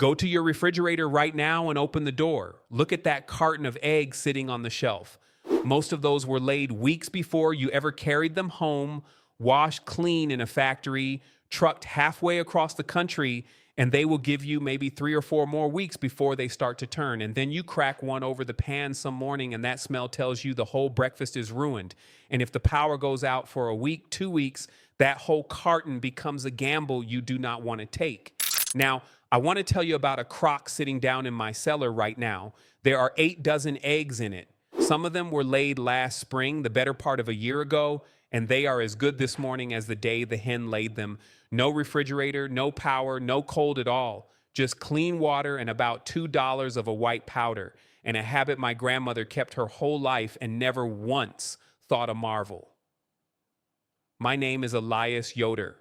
Go to your refrigerator right now and open the door. Look at that carton of eggs sitting on the shelf. Most of those were laid weeks before you ever carried them home, washed clean in a factory, trucked halfway across the country, and they will give you maybe 3 or 4 more weeks before they start to turn. And then you crack one over the pan some morning, and that smell tells you the whole breakfast is ruined. And if the power goes out for a week, 2 weeks, that whole carton becomes a gamble you do not want to take. Now, I want to tell you about a crock sitting down in my cellar right now. There are 8 dozen eggs in it. Some of them were laid last spring, the better part of a year ago, and they are as good this morning as the day the hen laid them. No refrigerator, no power, no cold at all. Just clean water and about $2 of a white powder, and a habit my grandmother kept her whole life and never once thought a marvel. My name is Elias Yoder.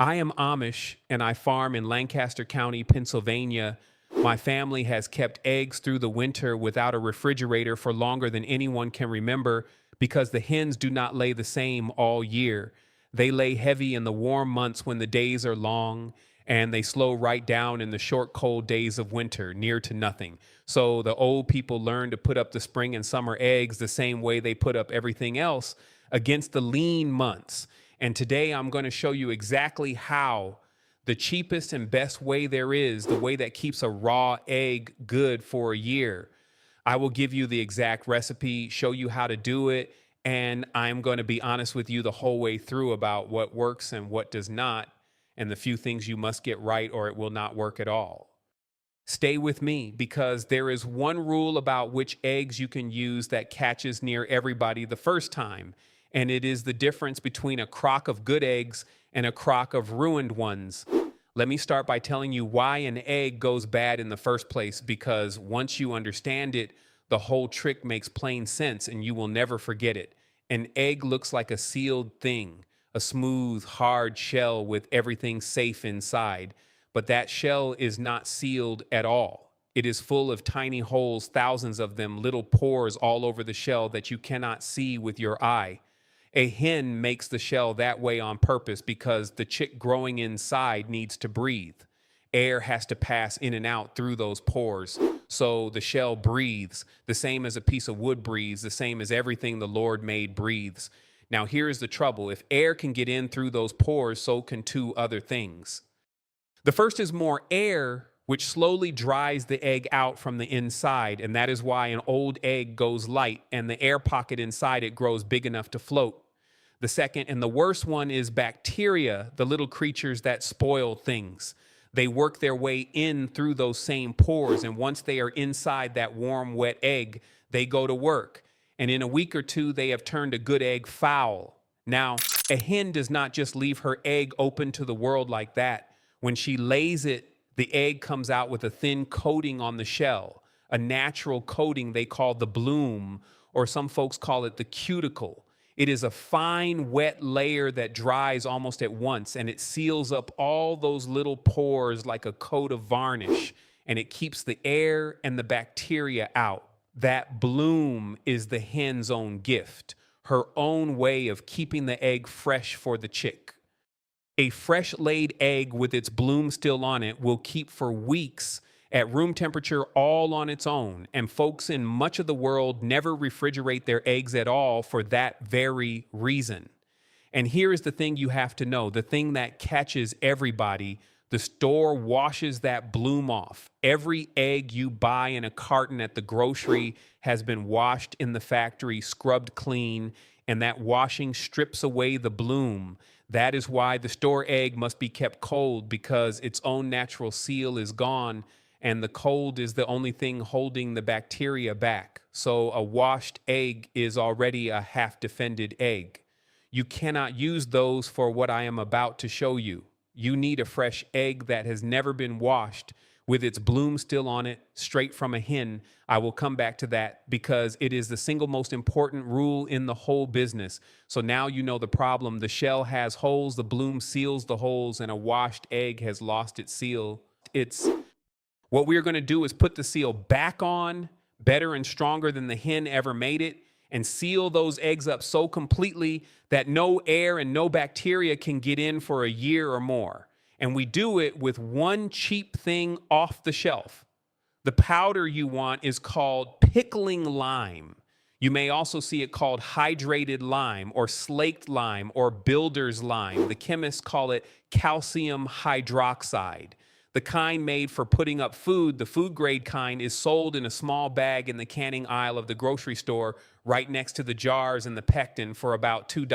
I am Amish, and I farm in Lancaster County, Pennsylvania. My family has kept eggs through the winter without a refrigerator for longer than anyone can remember because the hens do not lay the same all year. They lay heavy in the warm months when the days are long, and they slow right down in the short, cold days of winter, near to nothing. So the old people learn to put up the spring and summer eggs the same way they put up everything else against the lean months. And today I'm going to show you exactly how the cheapest and best way there is, the way that keeps a raw egg good for a year. I will give you the exact recipe, show you how to do it, and I'm going to be honest with you the whole way through about what works and what does not, and the few things you must get right or it will not work at all. Stay with me because there is one rule about which eggs you can use that catches near everybody the first time, and it is the difference between a crock of good eggs and a crock of ruined ones. Let me start by telling you why an egg goes bad in the first place, because once you understand it, the whole trick makes plain sense and you will never forget it. An egg looks like a sealed thing, a smooth, hard shell with everything safe inside. But that shell is not sealed at all. It is full of tiny holes, thousands of them, little pores all over the shell that you cannot see with your eye. A hen makes the shell that way on purpose because the chick growing inside needs to breathe. Air has to pass in and out through those pores. So the shell breathes, the same as a piece of wood breathes, the same as everything the Lord made breathes. Now here's the trouble. If air can get in through those pores, so can 2 other things. The first is more air, which slowly dries the egg out from the inside, and that is why an old egg goes light and the air pocket inside it grows big enough to float. The second and the worst one is bacteria, the little creatures that spoil things. They work their way in through those same pores, and once they are inside that warm, wet egg, they go to work. And in a week or 2, they have turned a good egg foul. Now, a hen does not just leave her egg open to the world like that. When she lays it, the egg comes out with a thin coating on the shell, a natural coating they call the bloom, or some folks call it the cuticle. It is a fine, wet layer that dries almost at once, and it seals up all those little pores like a coat of varnish, and it keeps the air and the bacteria out. That bloom is the hen's own gift, her own way of keeping the egg fresh for the chick. A fresh laid egg with its bloom still on it will keep for weeks at room temperature all on its own, and folks in much of the world never refrigerate their eggs at all for that very reason. And here is the thing you have to know, the thing that catches everybody: the store washes that bloom off. Every egg you buy in a carton at the grocery has been washed in the factory, scrubbed clean, and that washing strips away the bloom. That is why the store egg must be kept cold, because its own natural seal is gone, and the cold is the only thing holding the bacteria back. So a washed egg is already a half-defended egg. You cannot use those for what I am about to show you. You need a fresh egg that has never been washed, with its bloom still on it, straight from a hen. I will come back to that because it is the single most important rule in the whole business. So now you know the problem. The shell has holes, the bloom seals the holes, and a washed egg has lost its seal. What we're going to do is put the seal back on, better and stronger than the hen ever made it, and seal those eggs up so completely that no air and no bacteria can get in for a year or more. And we do it with one cheap thing off the shelf. The powder you want is called pickling lime. You may also see it called hydrated lime or slaked lime or builder's lime. The chemists call it calcium hydroxide. The kind made for putting up food, the food grade kind, is sold in a small bag in the canning aisle of the grocery store right next to the jars and the pectin for about $2.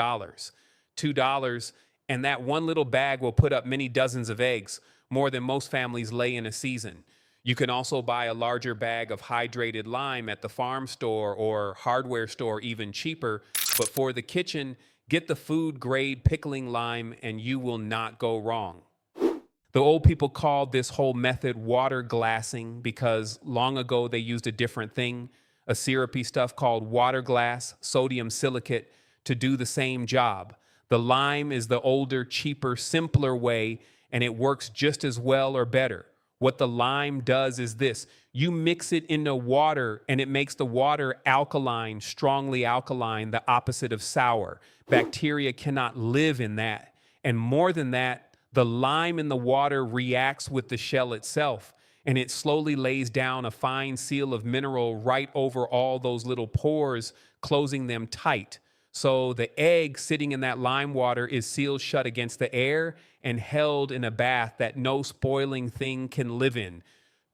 $2, and that one little bag will put up many dozens of eggs, more than most families lay in a season. You can also buy a larger bag of hydrated lime at the farm store or hardware store, even cheaper. But for the kitchen, get the food grade pickling lime and you will not go wrong. The old people called this whole method water glassing because long ago they used a different thing, a syrupy stuff called water glass, sodium silicate, to do the same job. The lime is the older, cheaper, simpler way, and it works just as well or better. What the lime does is this: you mix it into water and it makes the water alkaline, strongly alkaline, the opposite of sour. Bacteria cannot live in that. And more than that, the lime in the water reacts with the shell itself, and it slowly lays down a fine seal of mineral right over all those little pores, closing them tight. So the egg sitting in that lime water is sealed shut against the air and held in a bath that no spoiling thing can live in.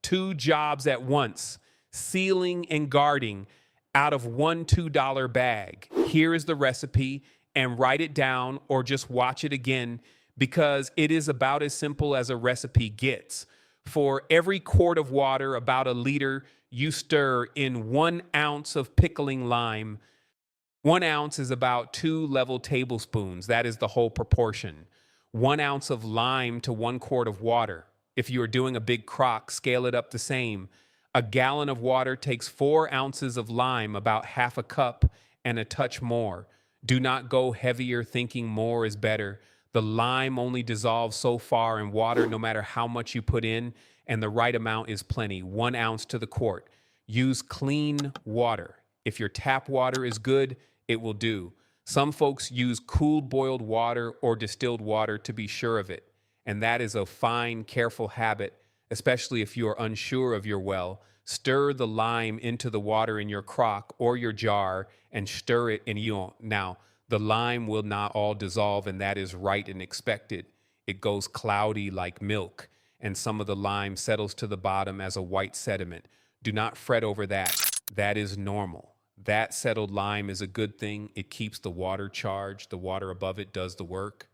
Two jobs at once, sealing and guarding, out of one $2 bag. Here is the recipe, and write it down or just watch it again, because it is about as simple as a recipe gets. For every quart of water, about a liter, you stir in 1 ounce of pickling lime. 1 ounce is about 2 level tablespoons. That is the whole proportion. 1 ounce of lime to 1 quart of water. If you are doing a big crock, scale it up the same. A gallon of water takes 4 ounces of lime, about half a cup, and a touch more. Do not go heavier thinking more is better. The lime only dissolves so far in water no matter how much you put in, and the right amount is plenty, 1 ounce to the quart. Use clean water. If your tap water is good, it will do. Some folks use cooled boiled water or distilled water to be sure of it, and that is a fine, careful habit, especially if you are unsure of your well. Stir the lime into the water in your crock or your jar and stir it, and now the lime will not all dissolve, and that is right and expected. It goes cloudy like milk, and some of the lime settles to the bottom as a white sediment. Do not fret over that. That is normal. That settled lime is a good thing. It keeps the water charged. The water above it does the work.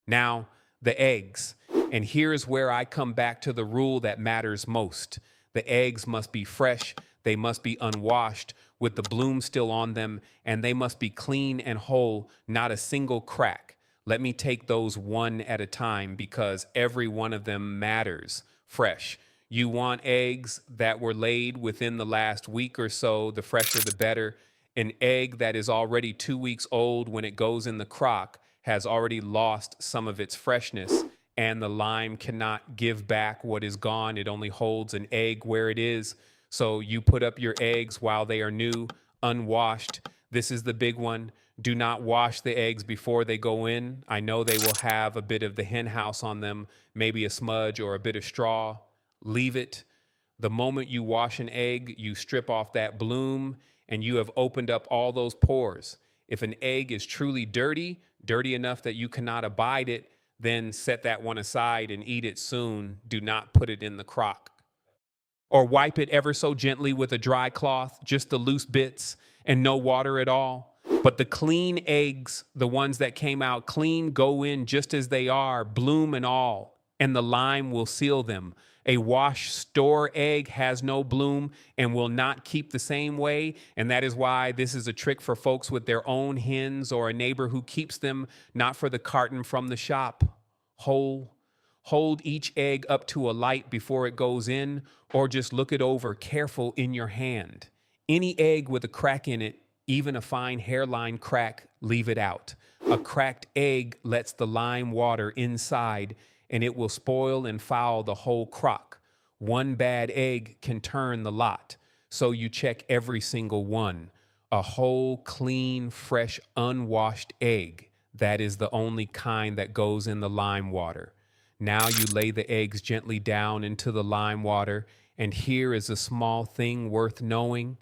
Now, the eggs. And here is where I come back to the rule that matters most. The eggs must be fresh. They must be unwashed with the bloom still on them, and they must be clean and whole, not a single crack. Let me take those one at a time because every one of them matters. Fresh. You want eggs that were laid within the last week or so, the fresher the better. An egg that is already 2 weeks old when it goes in the crock has already lost some of its freshness, and the lime cannot give back what is gone. It only holds an egg where it is. So you put up your eggs while they are new, unwashed. This is the big one. Do not wash the eggs before they go in. I know they will have a bit of the hen house on them, maybe a smudge or a bit of straw. Leave it. The moment you wash an egg, you strip off that bloom and you have opened up all those pores. If an egg is truly dirty, dirty enough that you cannot abide it, then set that one aside and eat it soon. Do not put it in the crock. Or wipe it ever so gently with a dry cloth, just the loose bits and no water at all. But the clean eggs, the ones that came out clean, go in just as they are, bloom and all, and the lime will seal them. A washed store egg has no bloom and will not keep the same way, and that is why this is a trick for folks with their own hens or a neighbor who keeps them, not for the carton from the shop. Whole. Hold each egg up to a light before it goes in, or just look it over careful in your hand. Any egg with a crack in it, even a fine hairline crack, leave it out. A cracked egg lets the lime water inside, and it will spoil and foul the whole crock. One bad egg can turn the lot, so you check every single one. A whole, clean, fresh, unwashed egg, that is the only kind that goes in the lime water. Now you lay the eggs gently down into the lime water, and here is a small thing worth knowing.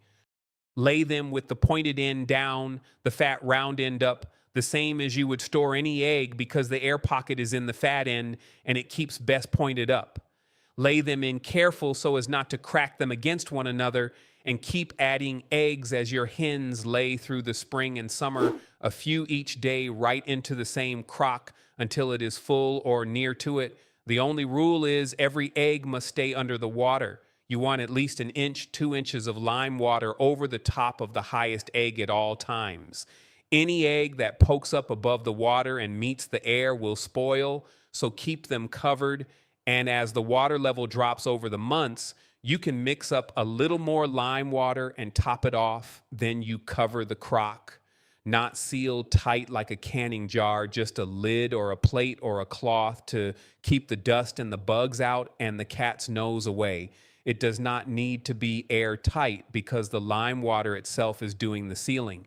Lay them with the pointed end down, the fat round end up, the same as you would store any egg because the air pocket is in the fat end and it keeps best pointed up. Lay them in careful so as not to crack them against one another, and keep adding eggs as your hens lay through the spring and summer, a few each day right into the same crock until it is full or near to it. The only rule is every egg must stay under the water. You want at least an inch, 2 inches of lime water over the top of the highest egg at all times. Any egg that pokes up above the water and meets the air will spoil, so keep them covered. And as the water level drops over the months, you can mix up a little more lime water and top it off. Then you cover the crock. Not sealed tight like a canning jar, just a lid or a plate or a cloth to keep the dust and the bugs out and the cat's nose away. It does not need to be airtight because the lime water itself is doing the sealing.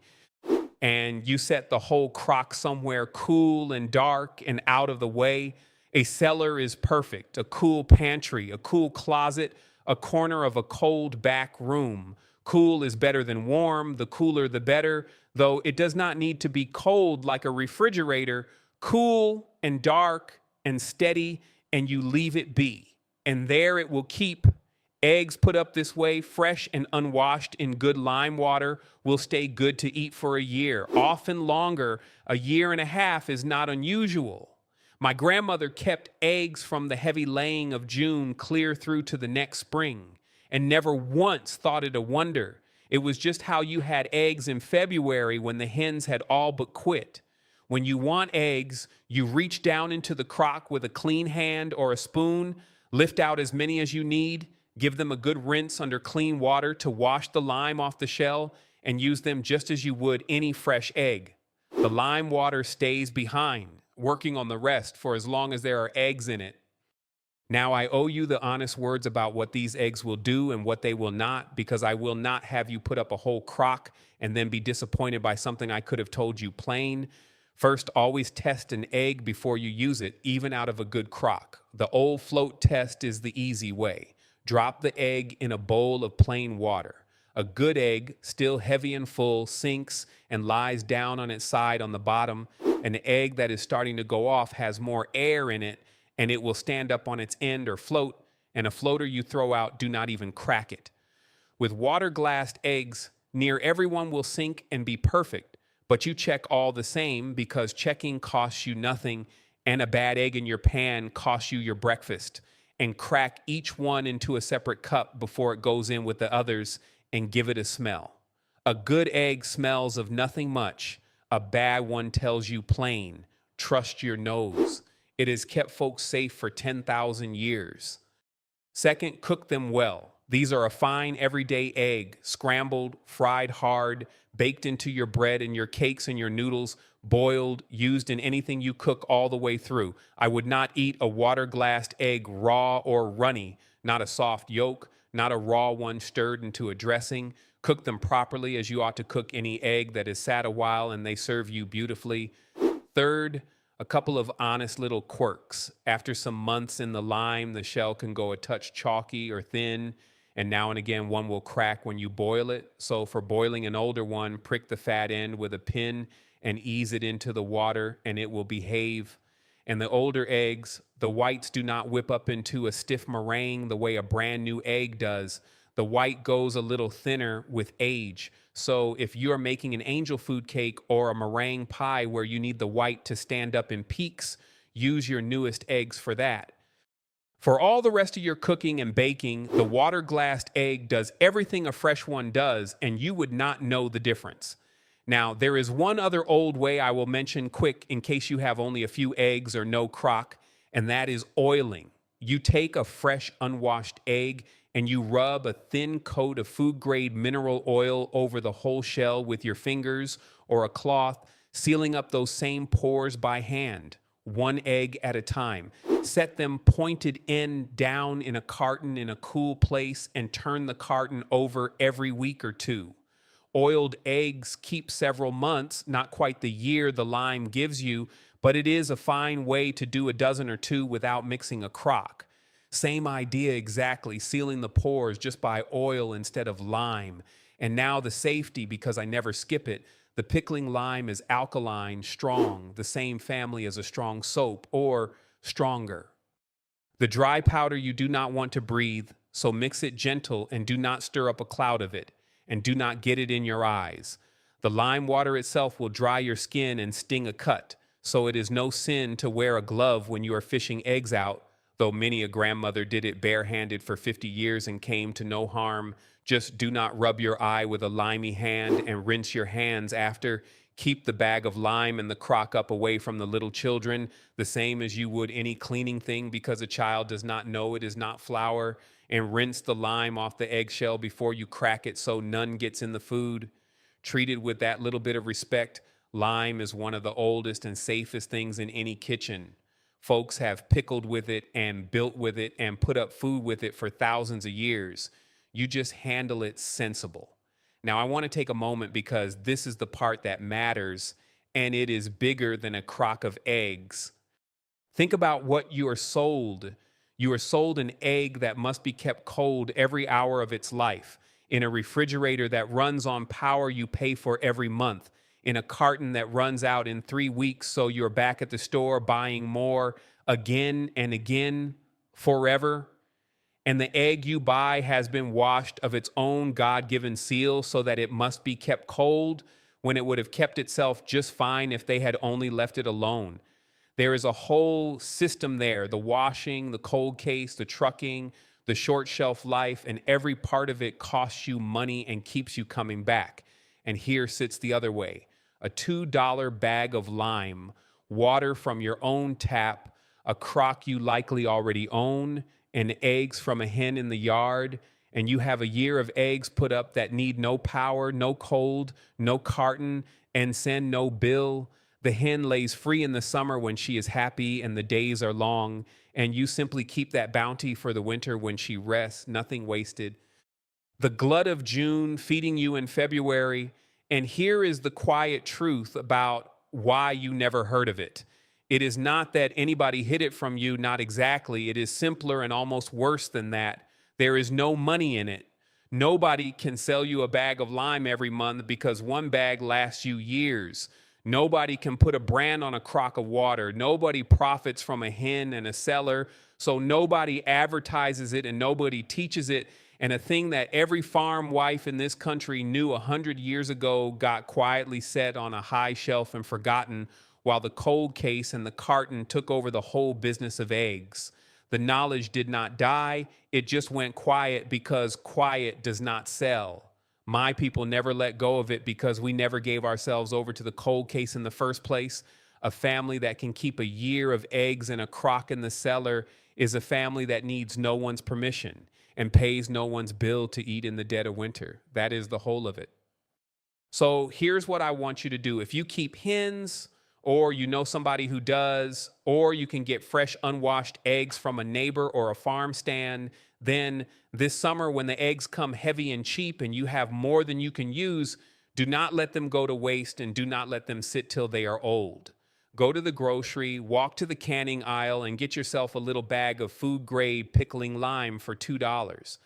And you set the whole crock somewhere cool and dark and out of the way. A cellar is perfect, a cool pantry, a cool closet, a corner of a cold back room. Cool is better than warm, the cooler the better, though it does not need to be cold like a refrigerator. Cool and dark and steady, and you leave it be. And there it will keep. Eggs put up this way, fresh and unwashed in good lime water, will stay good to eat for a year, often longer. A year and a half is not unusual. My grandmother kept eggs from the heavy laying of June clear through to the next spring, and never once thought it a wonder. It was just how you had eggs in February when the hens had all but quit. When you want eggs, you reach down into the crock with a clean hand or a spoon, lift out as many as you need, give them a good rinse under clean water to wash the lime off the shell, and use them just as you would any fresh egg. The lime water stays behind, working on the rest for as long as there are eggs in it. Now I owe you the honest words about what these eggs will do and what they will not, because I will not have you put up a whole crock and then be disappointed by something I could have told you plain. First, always test an egg before you use it, even out of a good crock. The old float test is the easy way. Drop the egg in a bowl of plain water. A good egg, still heavy and full, sinks and lies down on its side on the bottom. An egg that is starting to go off has more air in it, and it will stand up on its end or float, and a floater you throw out, do not even crack it. With water-glassed eggs, near everyone will sink and be perfect, but you check all the same because checking costs you nothing, and a bad egg in your pan costs you your breakfast. And crack each one into a separate cup before it goes in with the others, and give it a smell. A good egg smells of nothing much. A bad one tells you plain. Trust your nose. It has kept folks safe for 10,000 years. Second, cook them well. These are a fine everyday egg, scrambled, fried hard, baked into your bread and your cakes and your noodles, boiled, used in anything you cook all the way through. I would not eat a water-glassed egg raw or runny, not a soft yolk, not a raw one stirred into a dressing. Cook them properly as you ought to cook any egg that has sat a while, and they serve you beautifully. Third, a couple of honest little quirks. After some months in the lime, the shell can go a touch chalky or thin, and now and again one will crack when you boil it. So for boiling an older one, prick the fat end with a pin and ease it into the water, and it will behave. And the older eggs, the whites do not whip up into a stiff meringue the way a brand new egg does. The white goes a little thinner with age. So if you're making an angel food cake or a meringue pie where you need the white to stand up in peaks, use your newest eggs for that. For all the rest of your cooking and baking, the water-glassed egg does everything a fresh one does, and you would not know the difference. Now, there is one other old way I will mention quick in case you have only a few eggs or no crock, and that is oiling. You take a fresh unwashed egg and you rub a thin coat of food-grade mineral oil over the whole shell with your fingers or a cloth, sealing up those same pores by hand, one egg at a time. Set them pointed end down in a carton in a cool place and turn the carton over every week or two. Oiled eggs keep several months, not quite the year the lime gives you, but it is a fine way to do a dozen or two without mixing a crock. Same idea exactly, sealing the pores just by oil instead of lime. And now the safety, because I never skip it. The pickling lime is alkaline, strong, the same family as a strong soap, or stronger. The dry powder you do not want to breathe, so mix it gentle and do not stir up a cloud of it, and do not get it in your eyes. The lime water itself will dry your skin and sting a cut, so it is no sin to wear a glove when you are fishing eggs out, though many a grandmother did it barehanded for 50 years and came to no harm. Just do not rub your eye with a limey hand and rinse your hands after. Keep the bag of lime and the crock up away from the little children, the same as you would any cleaning thing, because a child does not know it is not flour, and rinse the lime off the eggshell before you crack it so none gets in the food. Treated with that little bit of respect, lime is one of the oldest and safest things in any kitchen. Folks have pickled with it and built with it and put up food with it for thousands of years. You just handle it sensible. Now, I want to take a moment because this is the part that matters, and it is bigger than a crock of eggs. Think about what you are sold. You are sold an egg that must be kept cold every hour of its life, in a refrigerator that runs on power you pay for every month, in a carton that runs out in 3 weeks, so you're back at the store buying more again and again forever. And the egg you buy has been washed of its own God-given seal so that it must be kept cold when it would have kept itself just fine if they had only left it alone. There is a whole system there, the washing, the cold case, the trucking, the short shelf life, and every part of it costs you money and keeps you coming back. And here sits the other way, a $2 bag of lime, water from your own tap, a crock you likely already own, and eggs from a hen in the yard, and you have a year of eggs put up that need no power, no cold, no carton, and send no bill. The hen lays free in the summer when she is happy and the days are long, and you simply keep that bounty for the winter when she rests, nothing wasted. The glut of June feeding you in February, and here is the quiet truth about why you never heard of it. It is not that anybody hid it from you, not exactly. It is simpler and almost worse than that. There is no money in it. Nobody can sell you a bag of lime every month because one bag lasts you years. Nobody can put a brand on a crock of water. Nobody profits from a hen and a cellar, so nobody advertises it and nobody teaches it. And a thing that every farm wife in this country knew 100 years ago got quietly set on a high shelf and forgotten, while the cold case and the carton took over the whole business of eggs. The knowledge did not die, it just went quiet because quiet does not sell. My people never let go of it because we never gave ourselves over to the cold case in the first place. A family that can keep a year of eggs in a crock in the cellar is a family that needs no one's permission and pays no one's bill to eat in the dead of winter. That is the whole of it. So here's what I want you to do. If you keep hens, or you know somebody who does, or you can get fresh unwashed eggs from a neighbor or a farm stand, then this summer when the eggs come heavy and cheap and you have more than you can use, do not let them go to waste and do not let them sit till they are old. Go to the grocery, walk to the canning aisle and get yourself a little bag of food grade pickling lime for $2.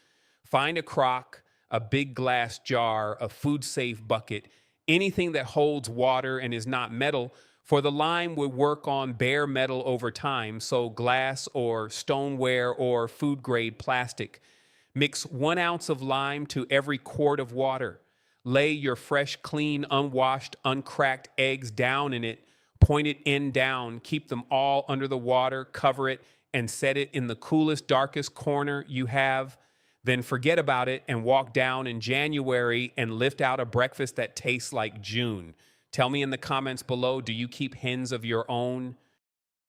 Find a crock, a big glass jar, a food safe bucket, anything that holds water and is not metal, for the lime would work on bare metal over time, so glass or stoneware or food grade plastic. Mix 1 ounce of lime to every quart of water. Lay your fresh, clean, unwashed, uncracked eggs down in it, point it end down, keep them all under the water, cover it, and set it in the coolest, darkest corner you have. Then forget about it and walk down in January and lift out a breakfast that tastes like June. Tell me in the comments below, do you keep hens of your own?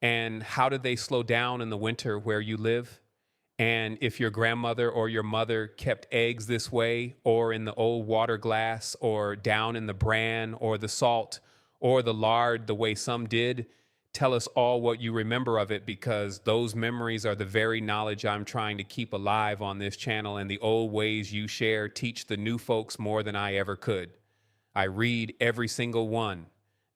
And how do they slow down in the winter where you live? And if your grandmother or your mother kept eggs this way, or in the old water glass, or down in the bran, or the salt, or the lard, the way some did, tell us all what you remember of it, because those memories are the very knowledge I'm trying to keep alive on this channel, and the old ways you share teach the new folks more than I ever could. I read every single one.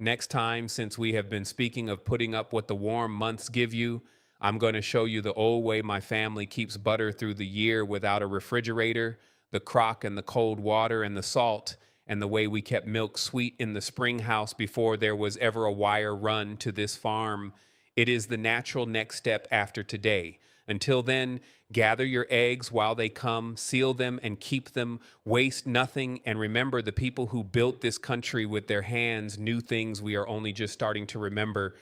Next time, since we have been speaking of putting up what the warm months give you, I'm going to show you the old way my family keeps butter through the year without a refrigerator, the crock and the cold water and the salt, and the way we kept milk sweet in the spring house before there was ever a wire run to this farm. It is the natural next step after today. Until then, gather your eggs while they come, seal them and keep them, waste nothing, and remember the people who built this country with their hands knew things we are only just starting to remember.